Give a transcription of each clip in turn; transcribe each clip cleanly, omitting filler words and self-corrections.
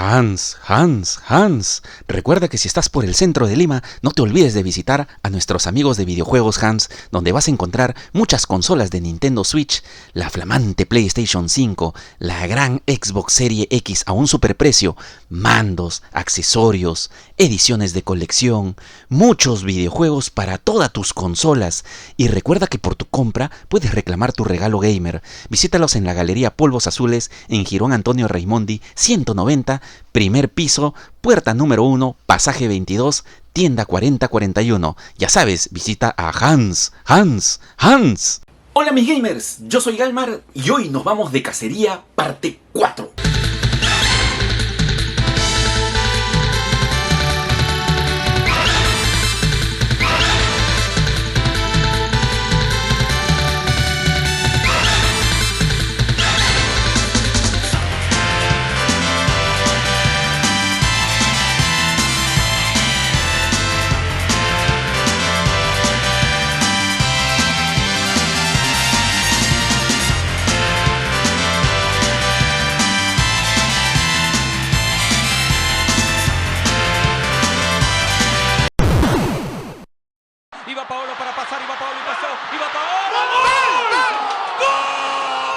Hans, recuerda que si estás por el centro de Lima, no te olvides de visitar a nuestros amigos de Videojuegos Hans, donde vas a encontrar muchas consolas de Nintendo Switch, la flamante PlayStation 5, la gran Xbox Serie X a un superprecio, mandos, accesorios, ediciones de colección, muchos videojuegos para todas tus consolas. Y recuerda que por tu compra puedes reclamar tu regalo gamer. Visítalos en la Galería Polvos Azules en Jirón Antonio Raimondi 190, primer piso, puerta número 1, pasaje 22, tienda 4041. Ya sabes, visita a Hans. Hola mis gamers, yo soy Galmar y hoy nos vamos de cacería parte 4.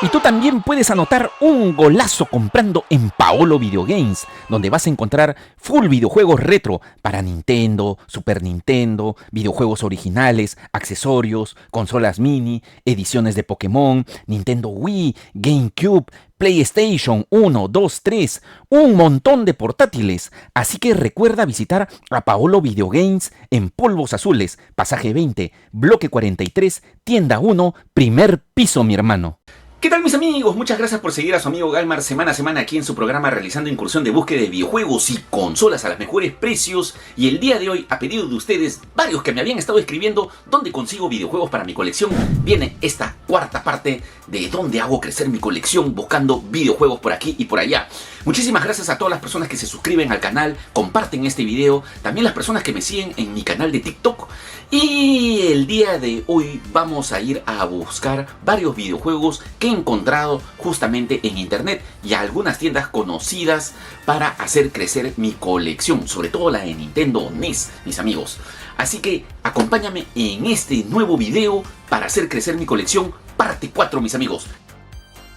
Y tú también puedes anotar un golazo comprando en Paolo Video Games, donde vas a encontrar full videojuegos retro para Nintendo, Super Nintendo, videojuegos originales, accesorios, consolas mini, ediciones de Pokémon, Nintendo Wii, GameCube, PlayStation 1, 2, 3, un montón de portátiles. Así que recuerda visitar a Paolo Video Games en Polvos Azules, pasaje 20, bloque 43, tienda 1, primer piso, mi hermano. ¿Qué tal mis amigos? Muchas gracias por seguir a su amigo Galmar semana a semana aquí en su programa realizando incursión de búsqueda de videojuegos y consolas a los mejores precios. Y el día de hoy, a pedido de ustedes, varios que me habían estado escribiendo dónde consigo videojuegos para mi colección, viene esta cuarta parte de dónde hago crecer mi colección buscando videojuegos por aquí y por allá. Muchísimas gracias a todas las personas que se suscriben al canal, comparten este video, también las personas que me siguen en mi canal de TikTok. Y el día de hoy vamos a ir a buscar varios videojuegos que he encontrado justamente en internet y a algunas tiendas conocidas para hacer crecer mi colección, sobre todo la de Nintendo NES, mis amigos. Así que acompáñame en este nuevo video para hacer crecer mi colección, parte 4, mis amigos.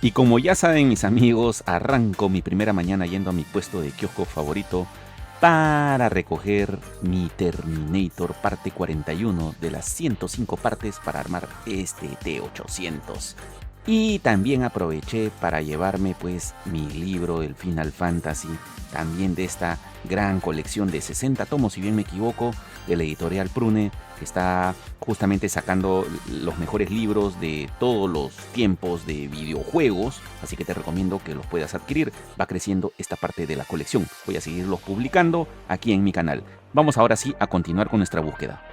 Y como ya saben mis amigos, arranco mi primera mañana yendo a mi puesto de kiosco favorito para recoger mi Terminator parte 41 de las 105 partes para armar este T800. Y también aproveché para llevarme pues mi libro del Final Fantasy, también de esta gran colección de 60 tomos, si bien me equivoco, de la editorial Prune, que está justamente sacando los mejores libros de todos los tiempos de videojuegos, así que te recomiendo que los puedas adquirir. Va creciendo esta parte de la colección, voy a seguirlos publicando aquí en mi canal. Vamos ahora sí a continuar con nuestra búsqueda.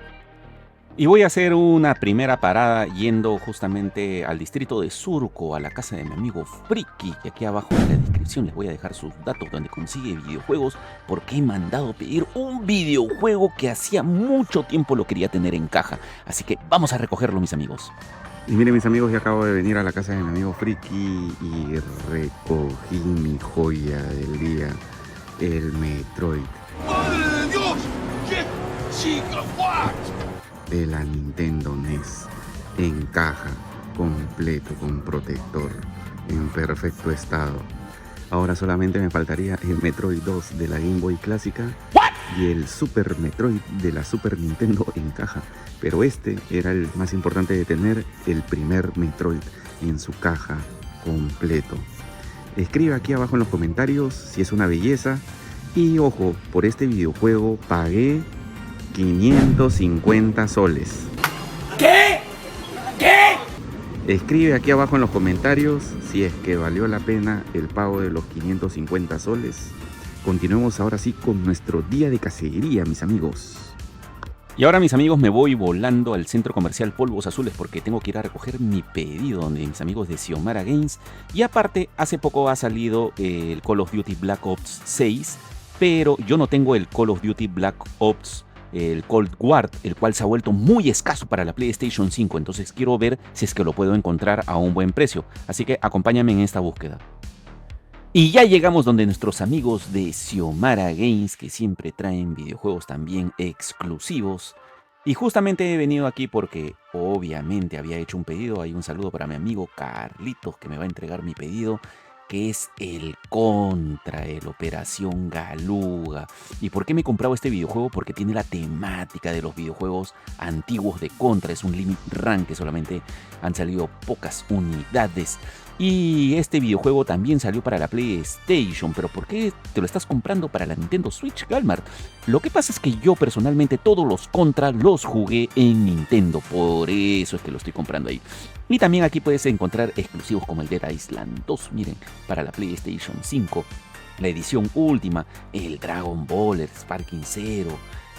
Y voy a hacer una primera parada yendo justamente al distrito de Surco, a la casa de mi amigo Friki, que aquí abajo en la descripción les voy a dejar sus datos donde consigue videojuegos, porque he mandado pedir un videojuego que hacía mucho tiempo lo quería tener en caja. Así que vamos a recogerlo, mis amigos. Y miren mis amigos, ya acabo de venir a la casa de mi amigo Friki y recogí mi joya del día, el Metroid. ¡Madre de Dios! ¡Qué chica! ¡What! De la Nintendo NES, en caja, completo, con protector, en perfecto estado. Ahora solamente me faltaría el Metroid 2 de la Game Boy clásica y el Super Metroid de la Super Nintendo en caja. Pero este era el más importante de tener, el primer Metroid en su caja completo. Escribe aquí abajo en los comentarios si es una belleza. Y ojo, por este videojuego pagué 550 soles. ¿Qué? Escribe aquí abajo en los comentarios si es que valió la pena el pago de los 550 soles. Continuemos ahora sí con nuestro día de cacería, mis amigos. Y ahora, mis amigos, me voy volando al centro comercial Polvos Azules porque tengo que ir a recoger mi pedido donde mis amigos de Xiomara Games. Y aparte, hace poco ha salido el Call of Duty Black Ops 6, pero yo no tengo el Call of Duty Black Ops el Cold War, el cual se ha vuelto muy escaso para la PlayStation 5, entonces quiero ver si es que lo puedo encontrar a un buen precio, así que acompáñame en esta búsqueda. Y ya llegamos donde nuestros amigos de Xiomara Games, que siempre traen videojuegos también exclusivos. Y justamente he venido aquí porque obviamente había hecho un pedido. Hay un saludo para mi amigo Carlitos que me va a entregar mi pedido, que es el Contra, el Operación Galuga. ¿Y por qué me he comprado este videojuego? Porque tiene la temática de los videojuegos antiguos de Contra. Es un limit run que solamente han salido pocas unidades. Y este videojuego también salió para la PlayStation. ¿Pero por qué te lo estás comprando para la Nintendo Switch, Galmar? Lo que pasa es que yo personalmente todos los Contra los jugué en Nintendo. Por eso es que lo estoy comprando ahí. Y también aquí puedes encontrar exclusivos como el Dead Island 2, miren, para la PlayStation 5. La edición última, el Dragon Ball, el Sparking Zero.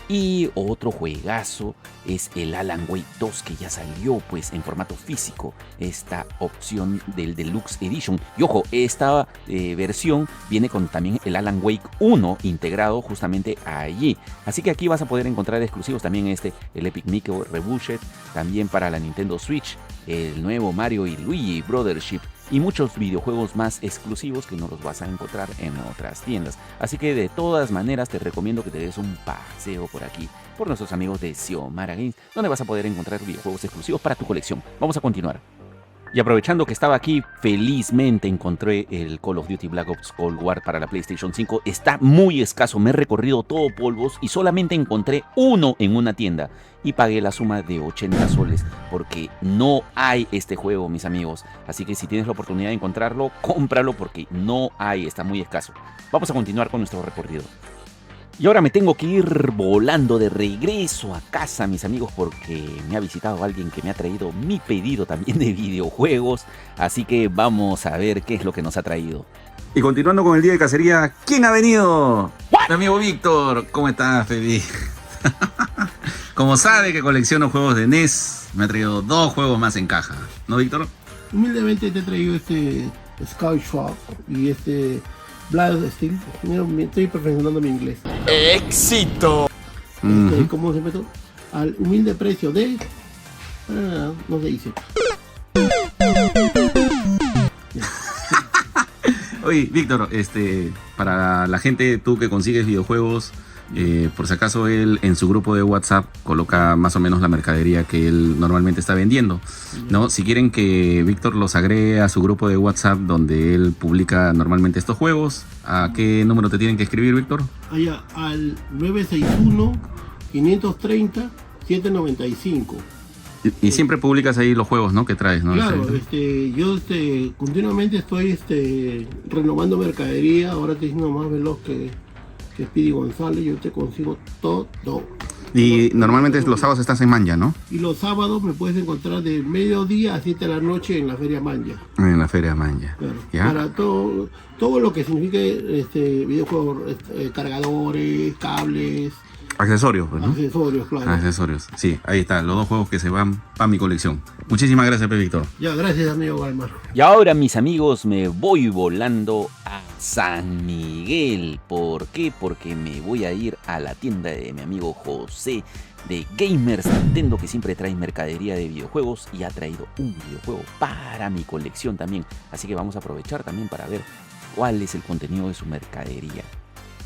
Y otro juegazo es el Alan Wake 2, que ya salió pues en formato físico, esta opción del Deluxe Edition. Y ojo, esta versión viene con también el Alan Wake 1 integrado justamente allí. Así que aquí vas a poder encontrar exclusivos también el Epic Mickey Rebooted, también para la Nintendo Switch, el nuevo Mario y Luigi Brothership, y muchos videojuegos más exclusivos que no los vas a encontrar en otras tiendas. Así que de todas maneras te recomiendo que te des un paseo por aquí, por nuestros amigos de Xiomara Games, donde vas a poder encontrar videojuegos exclusivos para tu colección. Vamos a continuar. Y aprovechando que estaba aquí, felizmente encontré el Call of Duty Black Ops Cold War para la PlayStation 5. Está muy escaso, me he recorrido todo polvos y solamente encontré uno en una tienda. Y pagué la suma de 80 soles, porque no hay este juego, mis amigos. Así que si tienes la oportunidad de encontrarlo, cómpralo porque no hay, está muy escaso. Vamos a continuar con nuestro recorrido. Y ahora me tengo que ir volando de regreso a casa, mis amigos, porque me ha visitado alguien que me ha traído mi pedido también de videojuegos. Así que vamos a ver qué es lo que nos ha traído. Y continuando con el día de cacería, ¿quién ha venido? Mi amigo Víctor. ¿Cómo estás, Feli? Como sabe que colecciono juegos de NES, me ha traído 2 juegos más en caja. ¿No, Víctor? Humildemente te he traído este Scout Shop y este Blood Steel. Primero estoy perfeccionando mi inglés. ¡Éxito! ¿Cómo se metió? Al humilde precio de... no se dice. Oye, Víctor, para la gente, tú que consigues videojuegos, por si acaso él en su grupo de WhatsApp coloca más o menos la mercadería que él normalmente está vendiendo, ¿no? Si quieren que Víctor los agregue a su grupo de WhatsApp donde él publica normalmente estos juegos, ¿a qué número te tienen que escribir, Víctor? Allá al 961-530-795. Y siempre publicas ahí los juegos, ¿no? Que traes, ¿no? Claro, yo continuamente estoy renovando mercadería. Ahora te siendo más veloz que Speedy González. Yo te consigo todo. Y normalmente los sábados estás en Manja, ¿no? Y los sábados me puedes encontrar de mediodía a 7 de la noche en la Feria Manja. En la Feria Manja. Claro. ¿Ya? Para todo lo que signifique videojuegos, cargadores, cables. Accesorios, pues, ¿no? Accesorios, claro. Accesorios. Sí, ahí está, los 2 juegos que se van para mi colección. Muchísimas gracias, Víctor. Ya, gracias, amigo Galmar. Y ahora, mis amigos, me voy volando a San Miguel. ¿Por qué? Porque me voy a ir a la tienda de mi amigo José de Gamers Nintendo, que siempre trae mercadería de videojuegos y ha traído un videojuego para mi colección también. Así que vamos a aprovechar también para ver cuál es el contenido de su mercadería.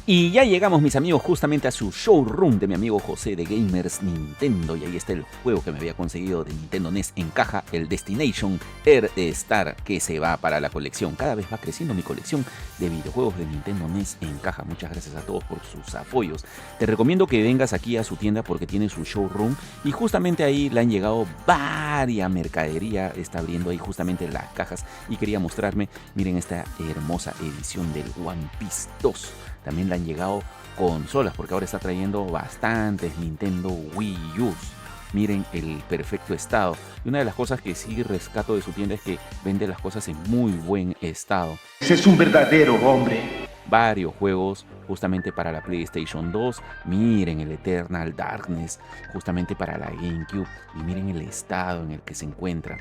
Y ya llegamos, mis amigos, justamente a su showroom de mi amigo José de Gamers Nintendo. Y ahí está el juego que me había conseguido de Nintendo NES en caja, el Destination Air Star, que se va para la colección. Cada vez va creciendo mi colección de videojuegos de Nintendo NES en caja. Muchas gracias a todos por sus apoyos. Te recomiendo que vengas aquí a su tienda porque tiene su showroom. Y justamente ahí le han llegado varias mercadería. Está abriendo ahí justamente las cajas. Y quería mostrarme, miren esta hermosa edición del One Piece 2. También le han llegado consolas, porque ahora está trayendo bastantes Nintendo Wii U. Miren el perfecto estado. Y una de las cosas que sí rescato de su tienda es que vende las cosas en muy buen estado. Ese es un verdadero hombre. Varios juegos justamente para la PlayStation 2. Miren el Eternal Darkness justamente para la GameCube. Y miren el estado en el que se encuentra.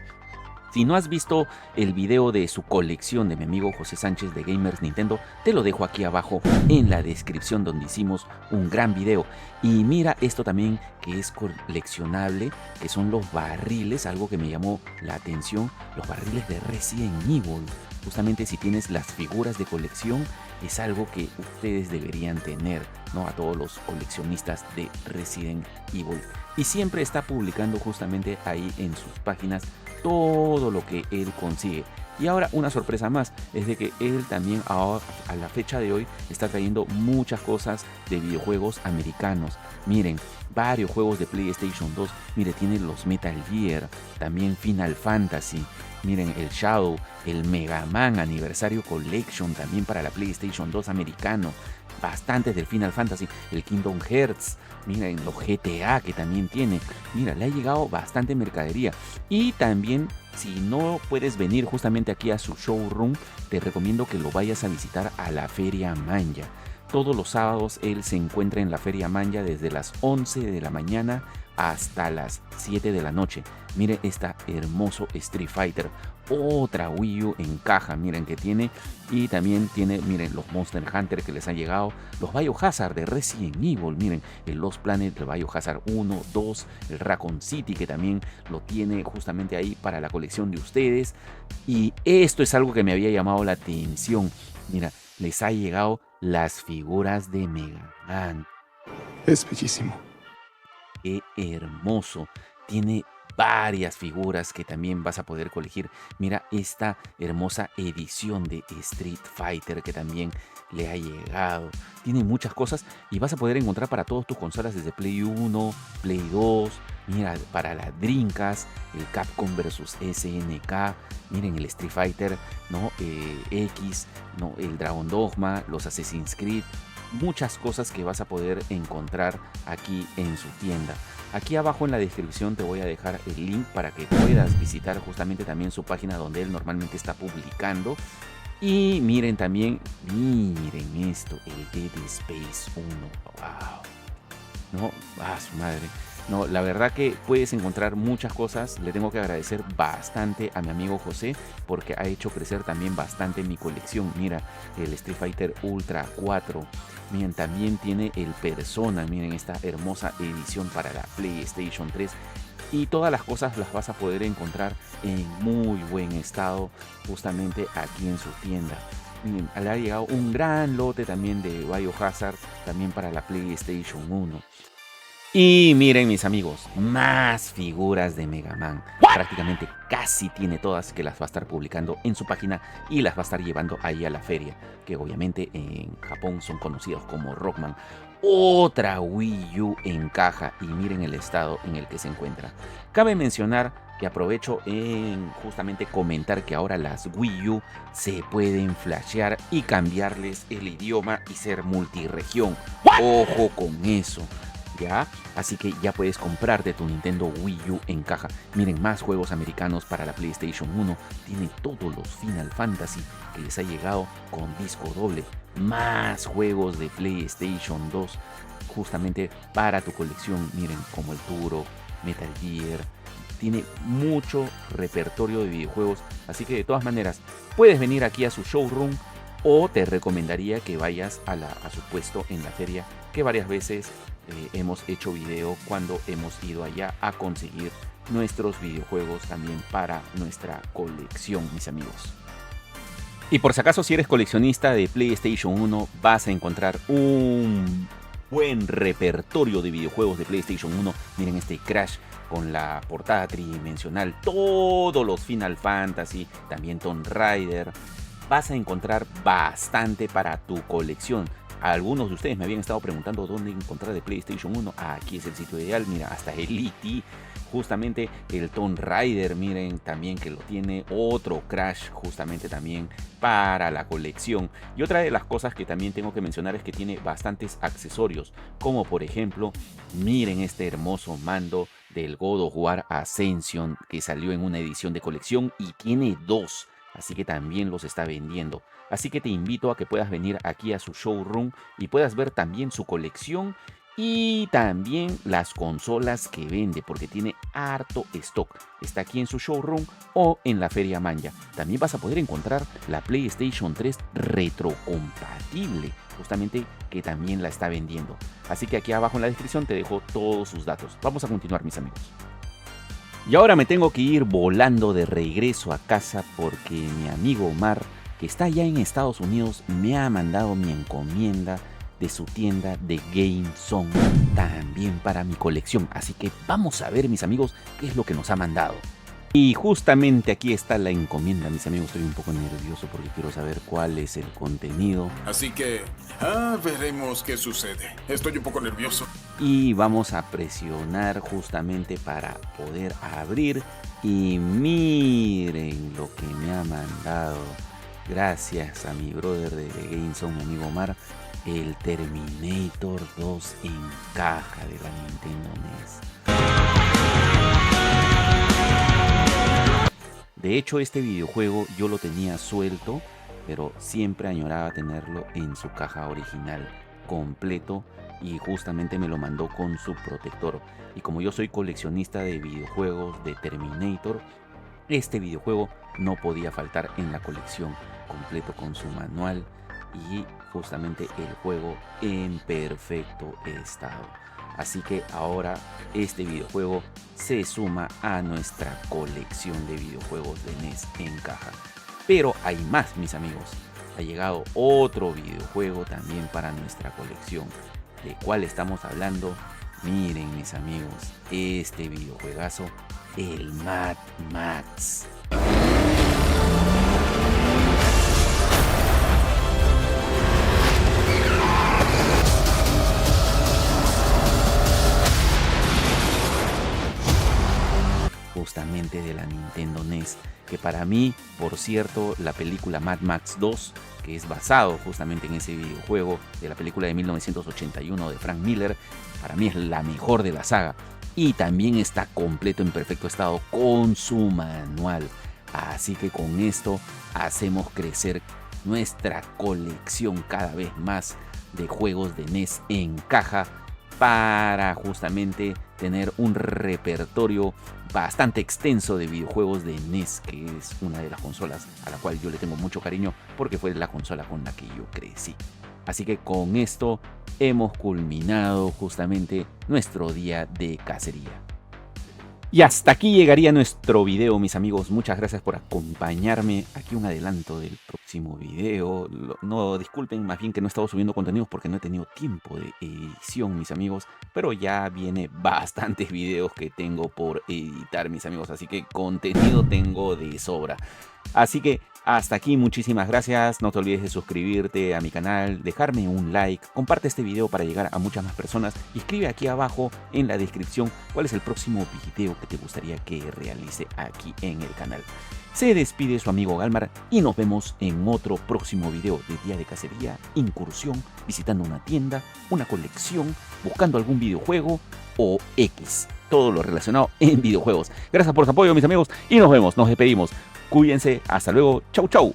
Si no has visto el video de su colección de mi amigo José Sánchez de Gamers Nintendo, te lo dejo aquí abajo en la descripción donde hicimos un gran video. Y mira esto también que es coleccionable, que son los barriles, algo que me llamó la atención, los barriles de Resident Evil. justamente si tienes las figuras de colección, es algo que ustedes deberían tener, ¿no? A todos los coleccionistas de Resident Evil. Y siempre está publicando justamente ahí en sus páginas todo lo que él consigue. Y ahora una sorpresa más es de que él también ahora, a la fecha de hoy, está trayendo muchas cosas de videojuegos americanos. Miren, varios juegos de PlayStation 2. Mire, tiene los Metal Gear, también Final Fantasy. Miren, el Shadow, el Mega Man Aniversario Collection también para la PlayStation 2 americano. Bastantes del Final Fantasy, el Kingdom Hearts. Miren, los GTA que también tiene. Mira, le ha llegado bastante mercadería. Y también, si no puedes venir justamente aquí a su showroom, te recomiendo que lo vayas a visitar a la Feria Manja. Todos los sábados él se encuentra en la Feria Manja desde las 11 de la mañana hasta las 7 de la noche. Miren esta hermoso Street Fighter. Otra Wii U en caja, miren que tiene. Y también tiene, miren, los Monster Hunter que les han llegado. Los Biohazard de Resident Evil, miren. El Lost Planet, el Biohazard 1, 2. El Raccoon City que también lo tiene justamente ahí para la colección de ustedes. Y esto es algo que me había llamado la atención. Mira, les ha llegado las figuras de Mega Man. Es bellísimo. Qué hermoso. Tiene varias figuras que también vas a poder colegir. Mira esta hermosa edición de Street Fighter que también le ha llegado. Tiene muchas cosas y vas a poder encontrar para todas tus consolas desde Play 1, Play 2. Mira, para la Dreamcast, el Capcom vs SNK. Miren el Street Fighter, ¿no? X, ¿no? El Dragon Dogma, los Assassin's Creed. Muchas cosas que vas a poder encontrar aquí en su tienda. Aquí abajo en la descripción te voy a dejar el link para que puedas visitar justamente también su página donde él normalmente está publicando. Y miren también, miren esto, el Dead Space 1. ¡Wow! No, su madre. No, la verdad que puedes encontrar muchas cosas. Le tengo que agradecer bastante a mi amigo José porque ha hecho crecer también bastante mi colección. Mira, el Street Fighter Ultra 4. Miren, también tiene el Persona. Miren esta hermosa edición para la PlayStation 3. Y todas las cosas las vas a poder encontrar en muy buen estado justamente aquí en su tienda. Miren, le ha llegado un gran lote también de Biohazard también para la PlayStation 1. Y miren mis amigos, más figuras de Mega Man. Prácticamente casi tiene todas, que las va a estar publicando en su página y las va a estar llevando ahí a la feria, que obviamente en Japón son conocidos como Rockman. Otra Wii U en caja y miren el estado en el que se encuentra. Cabe mencionar que aprovecho en justamente comentar que ahora las Wii U se pueden flashear y cambiarles el idioma y ser multiregión. Ojo con eso. ¿Ya? Así que ya puedes comprarte tu Nintendo Wii U en caja. Miren, más juegos americanos para la PlayStation 1. Tiene todos los Final Fantasy que les ha llegado con disco doble. Más juegos de PlayStation 2 justamente para tu colección. Miren, como el Turok, Metal Gear. Tiene mucho repertorio de videojuegos. Así que de todas maneras, puedes venir aquí a su showroom o te recomendaría que vayas a su puesto en la feria, que varias veces hemos hecho video cuando hemos ido allá a conseguir nuestros videojuegos también para nuestra colección, mis amigos. Y por si acaso, si eres coleccionista de PlayStation 1, vas a encontrar un buen repertorio de videojuegos de PlayStation 1. Miren este Crash con la portada tridimensional, todos los Final Fantasy, también Tomb Raider. Vas a encontrar bastante para tu colección. Algunos de ustedes me habían estado preguntando dónde encontrar de PlayStation 1. Aquí es el sitio ideal. Mira, hasta el E.T., justamente el Tomb Raider, miren también que lo tiene. Otro Crash justamente también para la colección. Y otra de las cosas que también tengo que mencionar es que tiene bastantes accesorios, como por ejemplo, miren este hermoso mando del God of War Ascension que salió en una edición de colección y tiene dos. Así que también los está vendiendo. Así que te invito a que puedas venir aquí a su showroom y puedas ver también su colección y también las consolas que vende, porque tiene harto stock. Está aquí en su showroom o en la Feria Manja. También vas a poder encontrar la PlayStation 3 retrocompatible, justamente que también la está vendiendo. Así que aquí abajo en la descripción te dejo todos sus datos. Vamos a continuar, mis amigos. Y ahora me tengo que ir volando de regreso a casa porque mi amigo Omar que está allá en Estados Unidos, me ha mandado mi encomienda de su tienda de GameZone también para mi colección. Así que vamos a ver, mis amigos, qué es lo que nos ha mandado. Y justamente aquí está la encomienda, mis amigos. Estoy un poco nervioso porque quiero saber cuál es el contenido. Así que, veremos qué sucede. Estoy un poco nervioso. Y vamos a presionar justamente para poder abrir. Y miren lo que me ha mandado. Gracias a mi brother de GameZone, mi amigo Omar. El Terminator 2 en caja de la Nintendo NES. De hecho, este videojuego yo lo tenía suelto, pero siempre añoraba tenerlo en su caja original, completo, y justamente me lo mandó con su protector. Y como yo soy coleccionista de videojuegos de Terminator, este videojuego no podía faltar en la colección, completo con su manual y justamente el juego en perfecto estado. Así que ahora este videojuego se suma a nuestra colección de videojuegos de NES en caja. Pero hay más, mis amigos. Ha llegado otro videojuego también para nuestra colección. ¿De cuál estamos hablando? Miren, mis amigos, este videojuegazo, el Mad Max. Justamente de la Nintendo NES, que para mí, por cierto, la película Mad Max 2, que es basado justamente en ese videojuego de la película de 1981 de Frank Miller, para mí es la mejor de la saga, y también está completo en perfecto estado con su manual. Así que con esto hacemos crecer nuestra colección cada vez más de juegos de NES en caja, para justamente tener un repertorio bastante extenso de videojuegos de NES, que es una de las consolas a la cual yo le tengo mucho cariño porque fue la consola con la que yo crecí. Así que con esto hemos culminado justamente nuestro día de cacería. Y hasta aquí llegaría nuestro video, mis amigos. Muchas gracias por acompañarme. Aquí un adelanto del próximo video. No, disculpen, más bien que no he estado subiendo contenidos porque no he tenido tiempo de edición, mis amigos. Pero ya viene bastantes videos que tengo por editar, mis amigos. Así que contenido tengo de sobra. Así que hasta aquí, muchísimas gracias. No te olvides de suscribirte a mi canal, dejarme un like, comparte este video para llegar a muchas más personas y escribe aquí abajo en la descripción cuál es el próximo video que te gustaría que realice aquí en el canal. Se despide su amigo Galmar y nos vemos en otro próximo video de día de cacería, incursión, visitando una tienda, una colección, buscando algún videojuego o X. Todo lo relacionado en videojuegos. Gracias por su apoyo, mis amigos, y nos vemos, nos despedimos. Cuídense, hasta luego, chau chau.